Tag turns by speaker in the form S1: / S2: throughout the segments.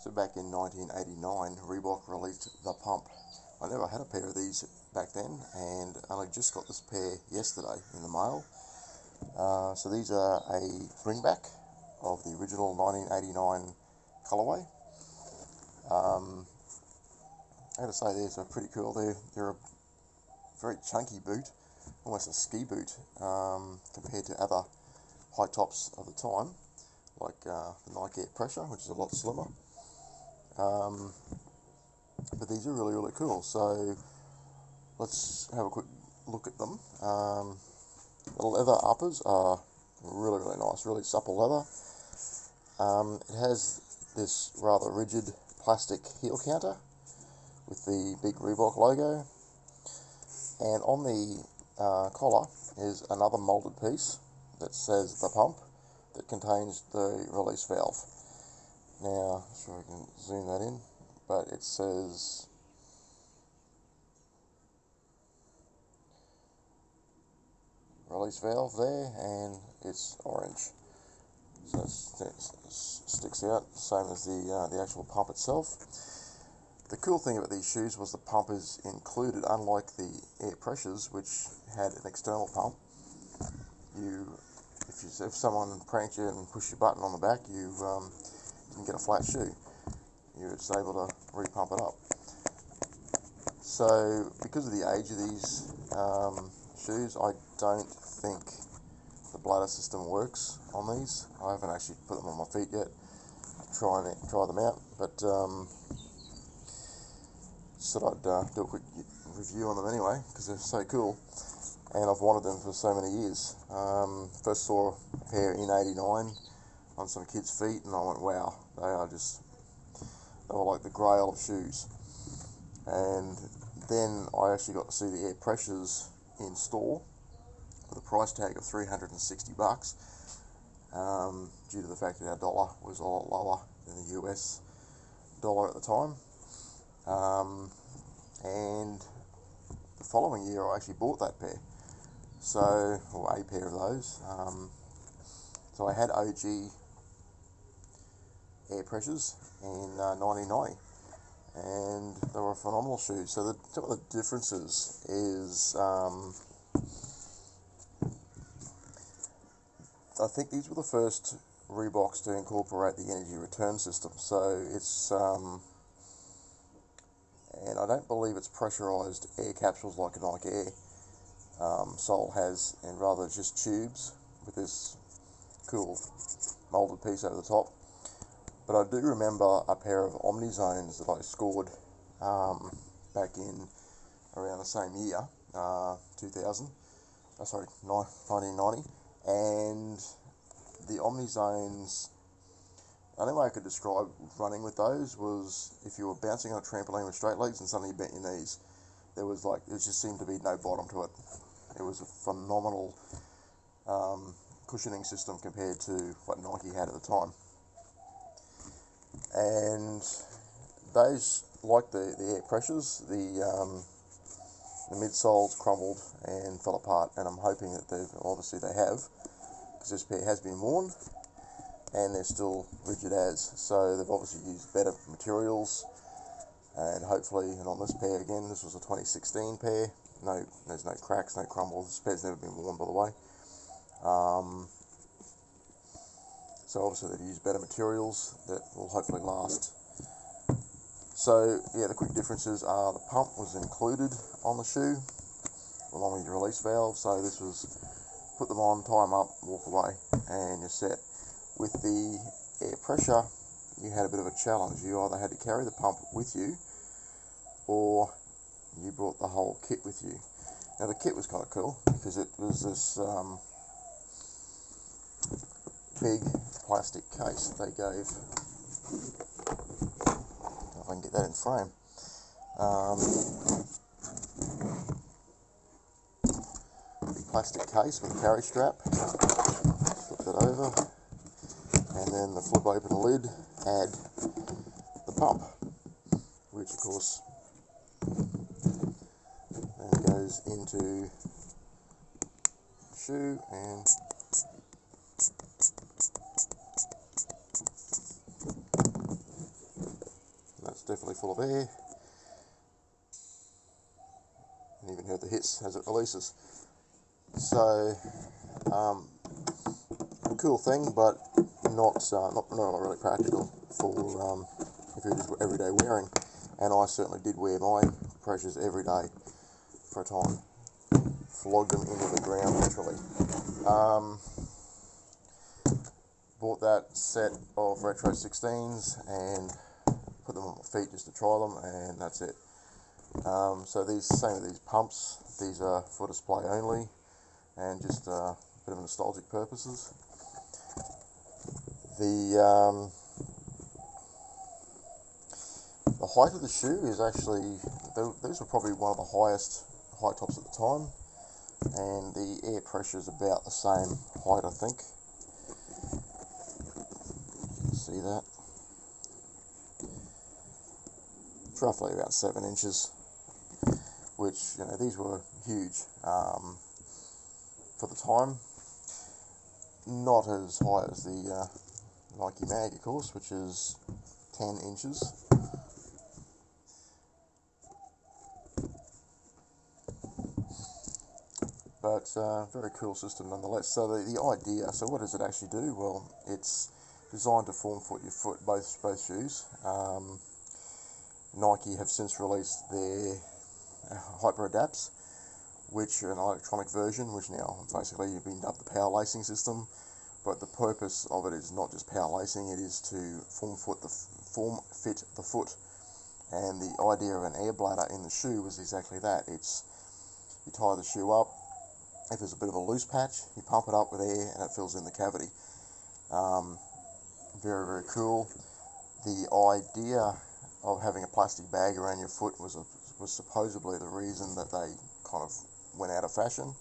S1: So back in 1989, Reebok released the Pump. I never had a pair of these back then, and I just got this pair yesterday in the mail. So these are a bringback of the original 1989 colourway. I gotta say, these are pretty cool. They're a very chunky boot, almost a ski boot, compared to other high tops of the time, like the Nike Air Pressure, which is a lot slimmer. But these are really cool. So let's have a quick look at them. The leather uppers are really nice, really supple leather. It has this rather rigid plastic heel counter with the big Reebok logo, and on the collar is another molded piece that says the Pump, that contains the release valve. Now, sure I can zoom that in, but it says release valve there, and it's orange, so it sticks out, same as the actual pump itself. The cool thing about these shoes was the pump is included, unlike the Air Pressures, which had an external pump. If someone pranked you and pushed your button on the back, you didn't get a flat shoe. You were just able to repump it up. So, because of the age of these shoes, I don't think the bladder system works on these. I haven't actually put them on my feet yet to try them out, but said I'd do a quick review on them anyway, because they're so cool, and I've wanted them for so many years. First saw a pair in '89 on some kids' feet, and I went, wow, they were like the grail of shoes. And then I actually got to see the Air Pressures in store with a price tag of $360, due to the fact that our dollar was a lot lower than the US dollar at the time. And the following year I actually bought that pair, or a pair of those. So I had OG Air Pressures in 1990, and they were phenomenal shoes. So some of the differences is, I think these were the first Reeboks to incorporate the energy return system. So it's and I don't believe it's pressurized air capsules like a Nike Air sole has, and rather just tubes with this cool molded piece over the top. But I do remember a pair of Omni Zones that I scored back in around the same year, 1990, and the Omni Zones, the only way I could describe running with those was if you were bouncing on a trampoline with straight legs and suddenly you bent your knees. There just seemed to be no bottom to it. It was a phenomenal cushioning system compared to what Nike had at the time. And those, like the Air Pressures, the midsoles crumbled and fell apart, and I'm hoping that they have, because this pair has been worn and they're still rigid as, so they've obviously used better materials, and hopefully, and on this pair again, this was a 2016 pair, there's no cracks, no crumbles. This pair's never been worn, by the way. So obviously they've used better materials that will hopefully last. So yeah, the quick differences are the pump was included on the shoe along with your release valve. So this was put them on, tie them up, walk away, and you're set. With the Air Pressure, you had a bit of a challenge. You either had to carry the pump with you, or you brought the whole kit with you. Now the kit was kind of cool because it was this big plastic case that they gave. If I can get that in frame. Big plastic case with a carry strap. Flip that over, and then the flip open lid had the pump, which of course then goes into the shoe, and definitely full of air. And even heard the hits as it releases. So, a cool thing, but not really practical for if you're just everyday wearing. And I certainly did wear my pressures every day for a time. Flog them into the ground literally. Bought that set of Retro 16s and put them on my feet just to try them, and that's it. So same with these pumps. These are for display only, and just a bit of nostalgic purposes. The height of the shoe is actually, these were probably one of the highest high tops at the time, and the air pressure is about the same height, I think. See that? It's roughly about 7 inches, which, you know, these were huge for the time. Not as high as the Nike Mag, of course, which is 10 inches. But very cool system nonetheless. So the idea, so what does it actually do? Well, it's designed to form fit your foot, both shoes. Nike have since released their Hyper Adapts, which are an electronic version, which now basically you've been dubbed the power lacing system. But the purpose of it is not just power lacing; it is to form fit the foot. And the idea of an air bladder in the shoe was exactly that. It's, you tie the shoe up. If there's a bit of a loose patch, you pump it up with air and it fills in the cavity. Very, very cool. The idea of having a plastic bag around your foot was supposedly the reason that they kind of went out of fashion.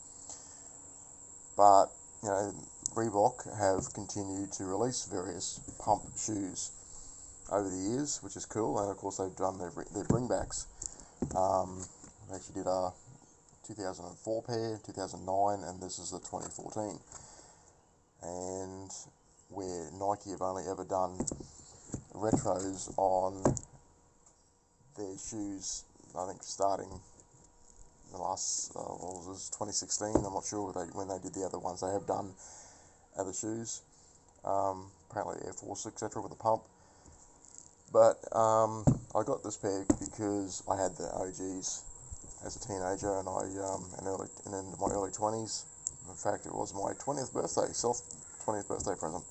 S1: But, you know, Reebok have continued to release various pump shoes over the years, which is cool. And of course they've done their bringbacks. They actually did a 2004 pair, 2009, and this is the 2014. And where Nike have only ever done retros on their shoes, I think starting the last, what was this, 2016, I'm not sure when they did the other ones. They have done other shoes, apparently Air Force, etc. with a pump. But I got this pair because I had the OGs as a teenager, and into my early 20s. In fact, it was my 20th birthday, 20th birthday present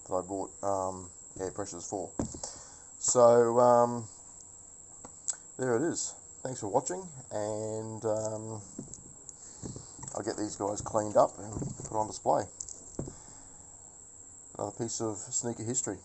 S1: that I bought air pressures for. So there it is. Thanks for watching, and I'll get these guys cleaned up and put on display. Another piece of sneaker history.